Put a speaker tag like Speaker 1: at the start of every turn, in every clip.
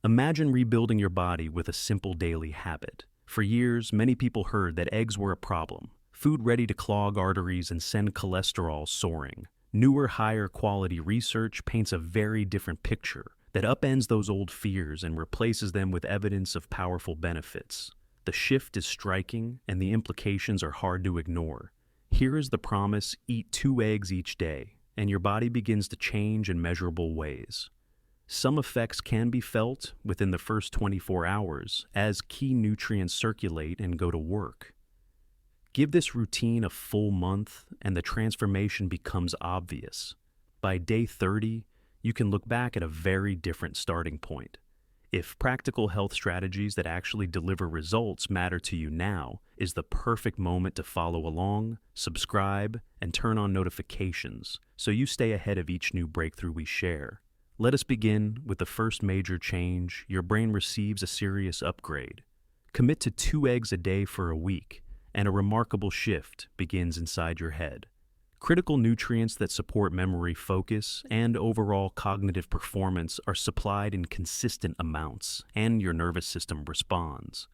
Speaker 1: Imagine rebuilding your body with a simple daily habit. For years, many people heard that eggs were a problem, food ready to clog arteries and send cholesterol soaring. Newer, higher quality research paints a very different picture that upends those old fears and replaces them with evidence of powerful benefits. The shift is striking, and the implications are hard to ignore. Here is the promise: eat 2 eggs each day, and your body begins to change in measurable ways. Some effects can be felt within the first 24 hours as key nutrients circulate and go to work. Give this routine a full month, and the transformation becomes obvious. By day 30, you can look back at a very different starting point. If practical health strategies that actually deliver results matter to you, now is the perfect moment to follow along, subscribe, and turn on notifications so you stay ahead of each new breakthrough we share. Let us begin with the first major change. Your brain receives a serious upgrade. Commit to 2 eggs a day for a week, and a remarkable shift begins inside your head. Critical nutrients that support memory, focus, and overall cognitive performance are supplied in consistent amounts, and your nervous system responds.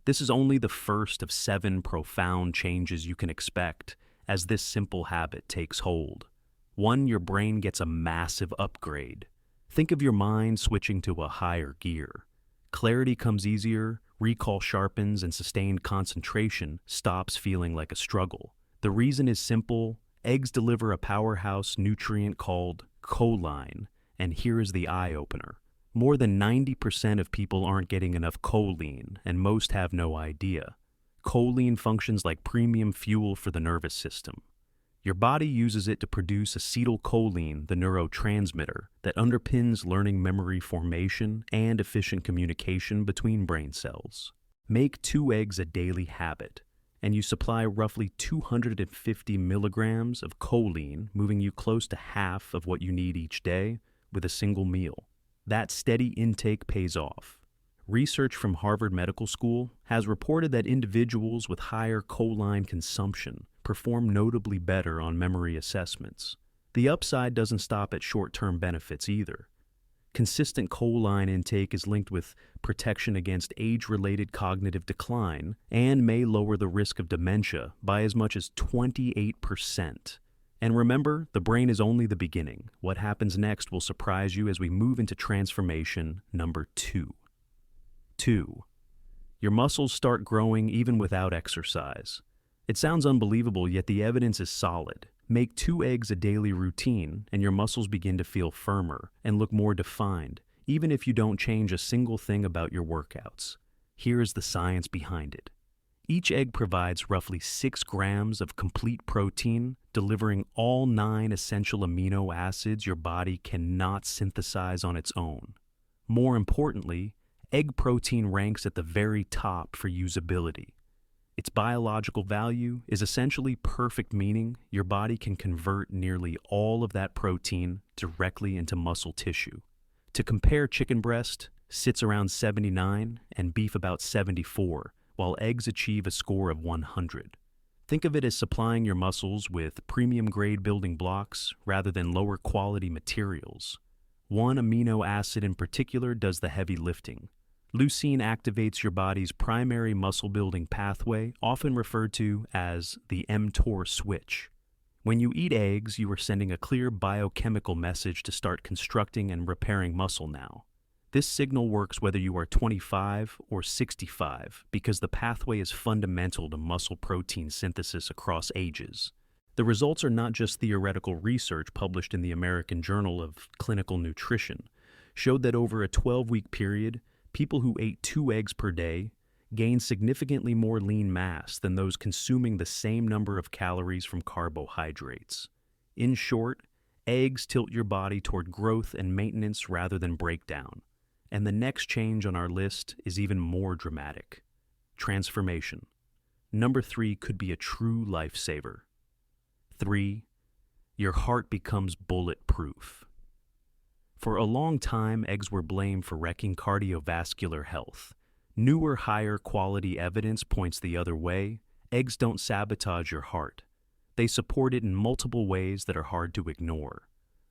Speaker 1: This is only the first of 7 profound changes you can expect as this simple habit takes hold. 1. Your brain gets a massive upgrade. Think of your mind switching to a higher gear. Clarity comes easier, recall sharpens, and sustained concentration stops feeling like a struggle. The reason is simple: eggs deliver a powerhouse nutrient called choline, and here is the eye-opener. More than 90% of people aren't getting enough choline, and most have no idea. Choline functions like premium fuel for the nervous system. Your body uses it to produce acetylcholine, the neurotransmitter that underpins learning, memory formation, and efficient communication between brain cells. Make 2 eggs a daily habit, and you supply roughly 250 milligrams of choline, moving you close to half of what you need each day with a single meal. That steady intake pays off. Research from Harvard Medical School has reported that individuals with higher choline consumption perform notably better on memory assessments. The upside doesn't stop at short-term benefits either. Consistent choline intake is linked with protection against age-related cognitive decline and may lower the risk of dementia by as much as 28%. And remember, the brain is only the beginning. What happens next will surprise you as we move into transformation number 2. 2. Your muscles start growing even without exercise. It sounds unbelievable, yet the evidence is solid. Make 2 eggs a daily routine, and your muscles begin to feel firmer and look more defined, even if you don't change a single thing about your workouts. Here is the science behind it. Each egg provides roughly 6 grams of complete protein, delivering all 9 essential amino acids your body cannot synthesize on its own. More importantly, egg protein ranks at the very top for usability. Its biological value is essentially perfect, meaning your body can convert nearly all of that protein directly into muscle tissue. To compare, chicken breast sits around 79 and beef about 74, while eggs achieve a score of 100. Think of it as supplying your muscles with premium-grade building blocks rather than lower-quality materials. One amino acid in particular does the heavy lifting. Leucine activates your body's primary muscle-building pathway, often referred to as the mTOR switch. When you eat eggs, you are sending a clear biochemical message to start constructing and repairing muscle now. This signal works whether you are 25 or 65 because the pathway is fundamental to muscle protein synthesis across ages. The results are not just theoretical research published in the American Journal of Clinical Nutrition, showed that over a 12-week period, people who ate 2 eggs per day gained significantly more lean mass than those consuming the same number of calories from carbohydrates. In short, eggs tilt your body toward growth and maintenance rather than breakdown. And the next change on our list is even more dramatic: transformation. Number 3 could be a true lifesaver. 3. Your heart becomes bulletproof. For a long time, eggs were blamed for wrecking cardiovascular health. Newer, higher quality evidence points the other way. Eggs don't sabotage your heart. They support it in multiple ways that are hard to ignore.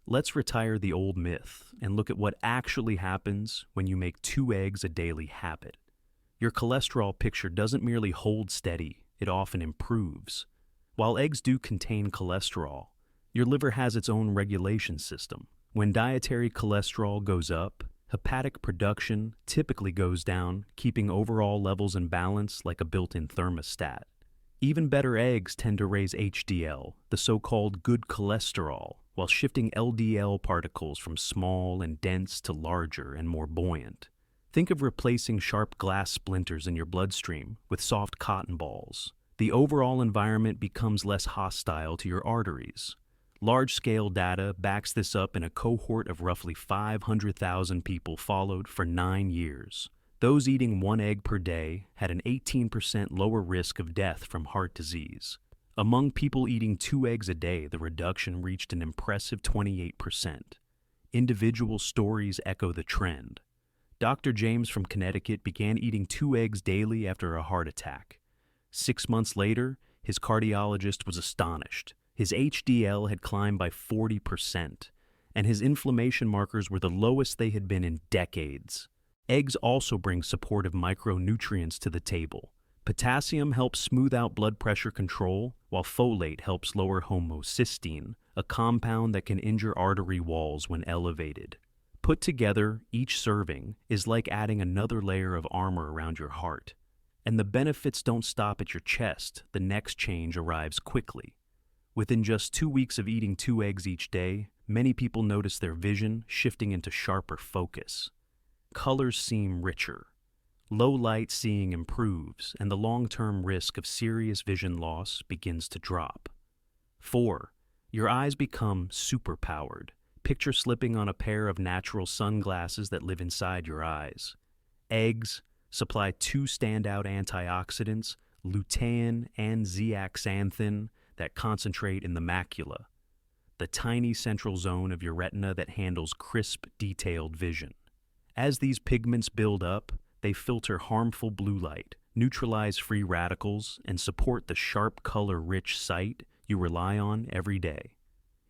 Speaker 1: Let's retire the old myth and look at what actually happens when you make 2 eggs a daily habit. Your cholesterol picture doesn't merely hold steady, it often improves. While eggs do contain cholesterol, your liver has its own regulation system. When dietary cholesterol goes up, hepatic production typically goes down, keeping overall levels in balance like a built-in thermostat. Even better eggs tend to raise HDL, the so-called good cholesterol, while shifting LDL particles from small and dense to larger and more buoyant. Think of replacing sharp glass splinters in your bloodstream with soft cotton balls. The overall environment becomes less hostile to your arteries. Large-scale data backs this up in a cohort of roughly 500,000 people followed for 9 years. Those eating 1 egg per day had an 18% lower risk of death from heart disease. Among people eating 2 eggs a day, the reduction reached an impressive 28%. Individual stories echo the trend. Dr. James from Connecticut began eating 2 eggs daily after a heart attack. 6 months later, his cardiologist was astonished. His HDL had climbed by 40%, and his inflammation markers were the lowest they had been in decades. Eggs also bring supportive micronutrients to the table. Potassium helps smooth out blood pressure control, while folate helps lower homocysteine, a compound that can injure artery walls when elevated. Put together, each serving is like adding another layer of armor around your heart. And the benefits don't stop at your chest. The next change arrives quickly. Within just 2 weeks of eating 2 eggs each day, many people notice their vision shifting into sharper focus. Colors seem richer. Low light seeing improves, and the long-term risk of serious vision loss begins to drop. 4. Your eyes become superpowered. Picture slipping on a pair of natural sunglasses that live inside your eyes. Eggs supply 2 standout antioxidants, lutein and zeaxanthin, that concentrate in the macula, the tiny central zone of your retina that handles crisp, detailed vision. As these pigments build up, they filter harmful blue light, neutralize free radicals, and support the sharp color-rich sight you rely on every day.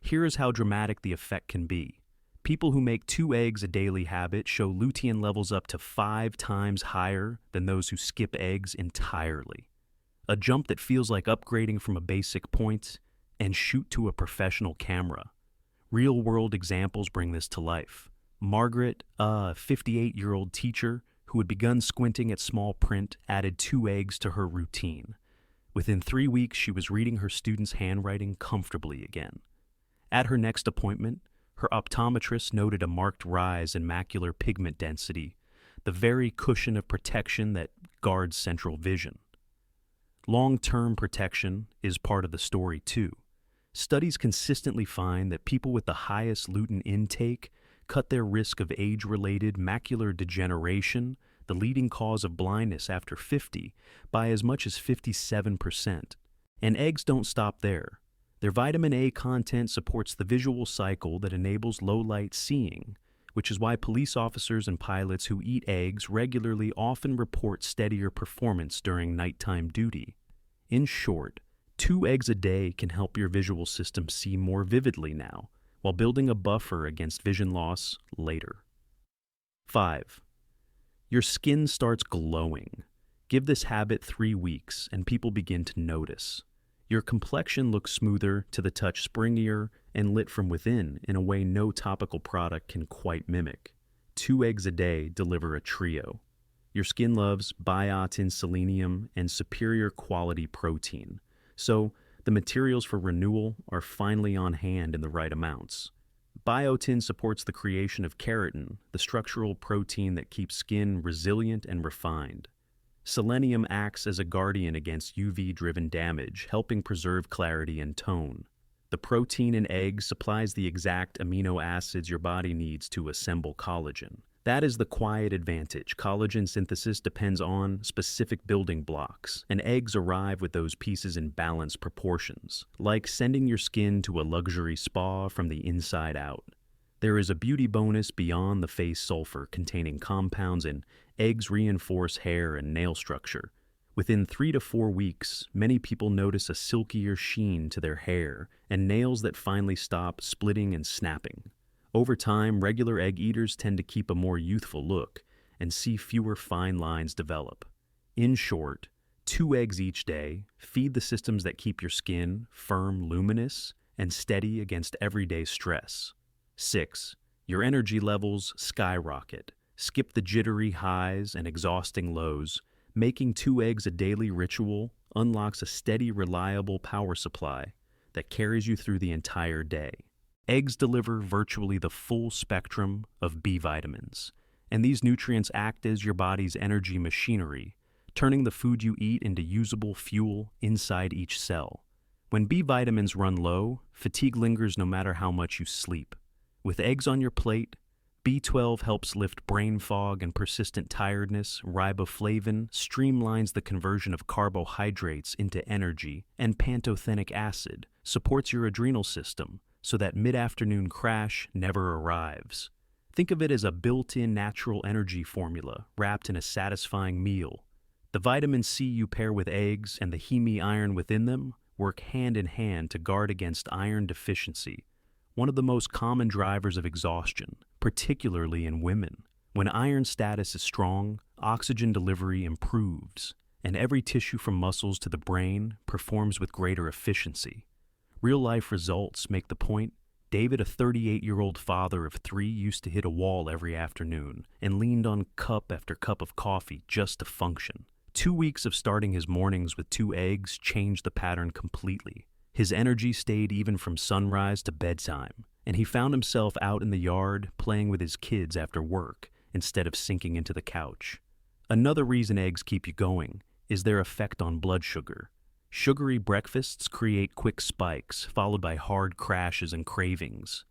Speaker 1: Here is how dramatic the effect can be. People who make 2 eggs a daily habit show lutein levels up to 5 times higher than those who skip eggs entirely. A jump that feels like upgrading from a basic point and shoot to a professional camera. Real-world examples bring this to life. Margaret, a 58-year-old teacher who had begun squinting at small print, added 2 eggs to her routine. Within 3 weeks, she was reading her students' handwriting comfortably again. At her next appointment, her optometrist noted a marked rise in macular pigment density, the very cushion of protection that guards central vision. Long-term protection is part of the story too. Studies consistently find that people with the highest lutein intake cut their risk of age-related macular degeneration, the leading cause of blindness after 50, by as much as 57%. And eggs don't stop there. Their vitamin A content supports the visual cycle that enables low-light seeing, which is why police officers and pilots who eat eggs regularly often report steadier performance during nighttime duty. In short, 2 eggs a day can help your visual system see more vividly now, while building a buffer against vision loss later. 5. Your skin starts glowing. Give this habit 3 weeks and people begin to notice. Your complexion looks smoother, to the touch springier, and lit from within in a way no topical product can quite mimic. 2 eggs a day deliver a trio. Your skin loves biotin, selenium, and superior quality protein. So, the materials for renewal are finally on hand in the right amounts. Biotin supports the creation of keratin, the structural protein that keeps skin resilient and refined. Selenium acts as a guardian against UV-driven damage, helping preserve clarity and tone. The protein in eggs supplies the exact amino acids your body needs to assemble collagen. That is the quiet advantage. Collagen synthesis depends on specific building blocks, and eggs arrive with those pieces in balanced proportions, like sending your skin to a luxury spa from the inside out. There is a beauty bonus beyond the face sulfur containing compounds in eggs reinforce hair and nail structure, Within 3 to 4 weeks, many people notice a silkier sheen to their hair and nails that finally stop splitting and snapping. Over time, regular egg eaters tend to keep a more youthful look and see fewer fine lines develop. In short, 2 eggs each day feed the systems that keep your skin firm, luminous, and steady against everyday stress. 6. Your energy levels skyrocket. Skip the jittery highs and exhausting lows. Making 2 eggs a daily ritual unlocks a steady, reliable power supply that carries you through the entire day. Eggs deliver virtually the full spectrum of B vitamins, and these nutrients act as your body's energy machinery, turning the food you eat into usable fuel inside each cell. When B vitamins run low, fatigue lingers no matter how much you sleep. With eggs on your plate, B12 helps lift brain fog and persistent tiredness, riboflavin streamlines the conversion of carbohydrates into energy, and pantothenic acid supports your adrenal system so that mid-afternoon crash never arrives. Think of it as a built-in natural energy formula wrapped in a satisfying meal. The vitamin C you pair with eggs and the heme iron within them work hand in hand to guard against iron deficiency, one of the most common drivers of exhaustion, particularly in women. When iron status is strong, oxygen delivery improves, and every tissue from muscles to the brain performs with greater efficiency. Real-life results make the point. David, a 38-year-old father of 3, used to hit a wall every afternoon and leaned on cup after cup of coffee just to function. 2 weeks of starting his mornings with 2 eggs changed the pattern completely. His energy stayed even from sunrise to bedtime, and he found himself out in the yard playing with his kids after work instead of sinking into the couch. Another reason eggs keep you going is their effect on blood sugar. Sugary breakfasts create quick spikes, followed by hard crashes and cravings.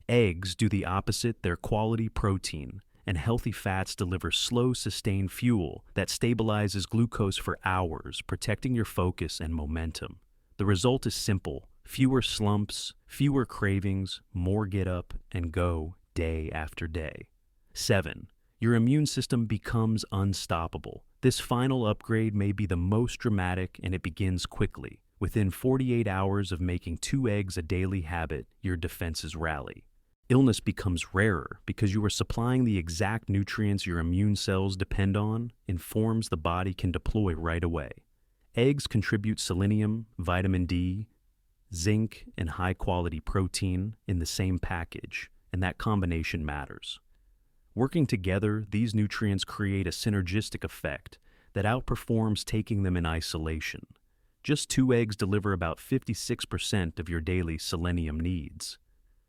Speaker 1: Eggs do the opposite. They're quality protein, and healthy fats deliver slow, sustained fuel that stabilizes glucose for hours, protecting your focus and momentum. The result is simple: fewer slumps, fewer cravings, more get up and go day after day. 7. Your immune system becomes unstoppable. This final upgrade may be the most dramatic, and it begins quickly. Within 48 hours of making 2 eggs a daily habit, your defenses rally. Illness becomes rarer because you are supplying the exact nutrients your immune cells depend on in forms the body can deploy right away. Eggs contribute selenium, vitamin D, zinc, and high-quality protein in the same package, and that combination matters. Working together, these nutrients create a synergistic effect that outperforms taking them in isolation. Just 2 eggs deliver about 56% of your daily selenium needs.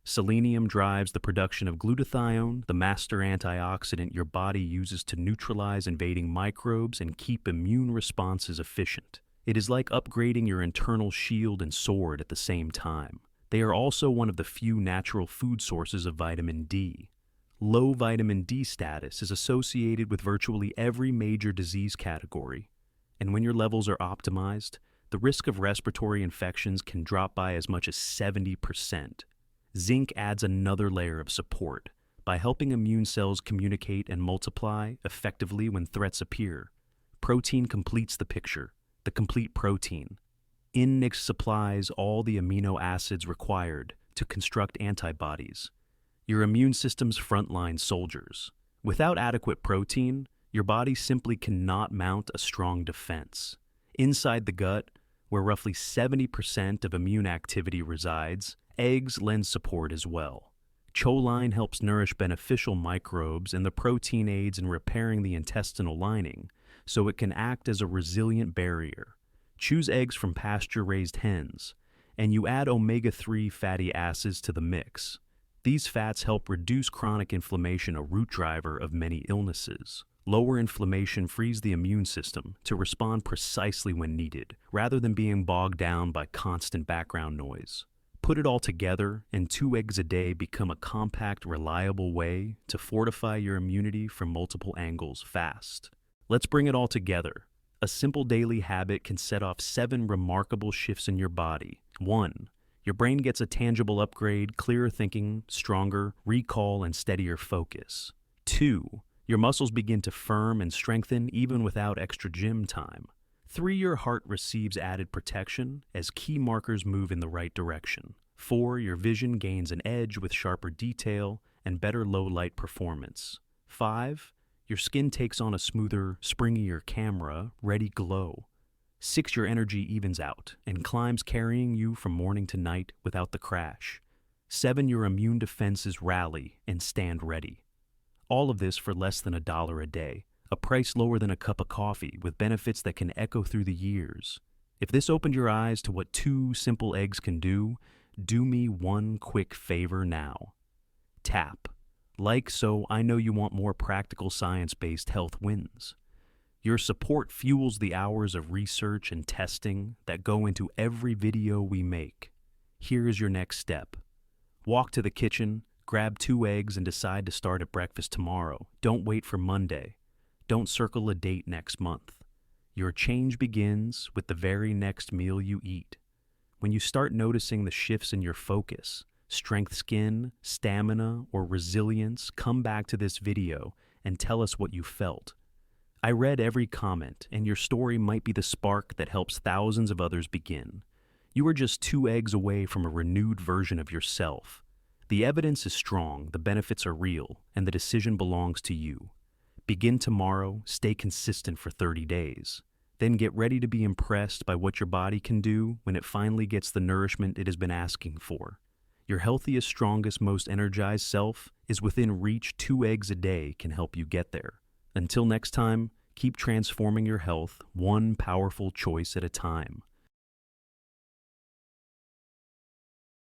Speaker 1: Selenium drives the production of glutathione, the master antioxidant your body uses to neutralize invading microbes and keep immune responses efficient. It is like upgrading your internal shield and sword at the same time. They are also one of the few natural food sources of vitamin D. Low vitamin D status is associated with virtually every major disease category, and when your levels are optimized, the risk of respiratory infections can drop by as much as 70%. Zinc adds another layer of support by helping immune cells communicate and multiply effectively when threats appear. Protein completes the picture, the complete protein. INNIX supplies all the amino acids required to construct antibodies, your immune system's frontline soldiers. Without adequate protein, your body simply cannot mount a strong defense. Inside the gut, where roughly 70% of immune activity resides, eggs lend support as well. Choline helps nourish beneficial microbes, and the protein aids in repairing the intestinal lining, so it can act as a resilient barrier. Choose eggs from pasture-raised hens, and you add omega-3 fatty acids to the mix. These fats help reduce chronic inflammation, a root driver of many illnesses. Lower inflammation frees the immune system to respond precisely when needed, rather than being bogged down by constant background noise. Put it all together, and 2 eggs a day become a compact, reliable way to fortify your immunity from multiple angles fast. Let's bring it all together. A simple daily habit can set off 7 remarkable shifts in your body. 1. Your brain gets a tangible upgrade: clearer thinking, stronger recall, and steadier focus. 2. Your muscles begin to firm and strengthen even without extra gym time. 3. Your heart receives added protection as key markers move in the right direction. 4. Your vision gains an edge with sharper detail and better low-light performance. 5. Your skin takes on a smoother, springier camera-ready glow. 6. Your energy evens out and climbs, carrying you from morning to night without the crash. 7. Your immune defenses rally and stand ready. All of this for less than $1 a day, a price lower than a cup of coffee with benefits that can echo through the years. If this opened your eyes to what 2 simple eggs can do me one quick favor now. Tap like so I know you want more practical science-based health wins. Your support fuels the hours of research and testing that go into every video we make. Here is your next step. Walk to the kitchen, grab 2 eggs, and decide to start at breakfast tomorrow. Don't wait for Monday. Don't circle a date next month. Your change begins with the very next meal you eat. When you start noticing the shifts in your focus, strength, skin, stamina, or resilience, come back to this video and tell us what you felt. I read every comment, and your story might be the spark that helps thousands of others begin. You are just 2 eggs away from a renewed version of yourself. The evidence is strong, the benefits are real, and the decision belongs to you. Begin tomorrow, stay consistent for 30 days. Then get ready to be impressed by what your body can do when it finally gets the nourishment it has been asking for. Your healthiest, strongest, most energized self is within reach. 2 eggs a day can help you get there. Until next time, keep transforming your health one powerful choice at a time.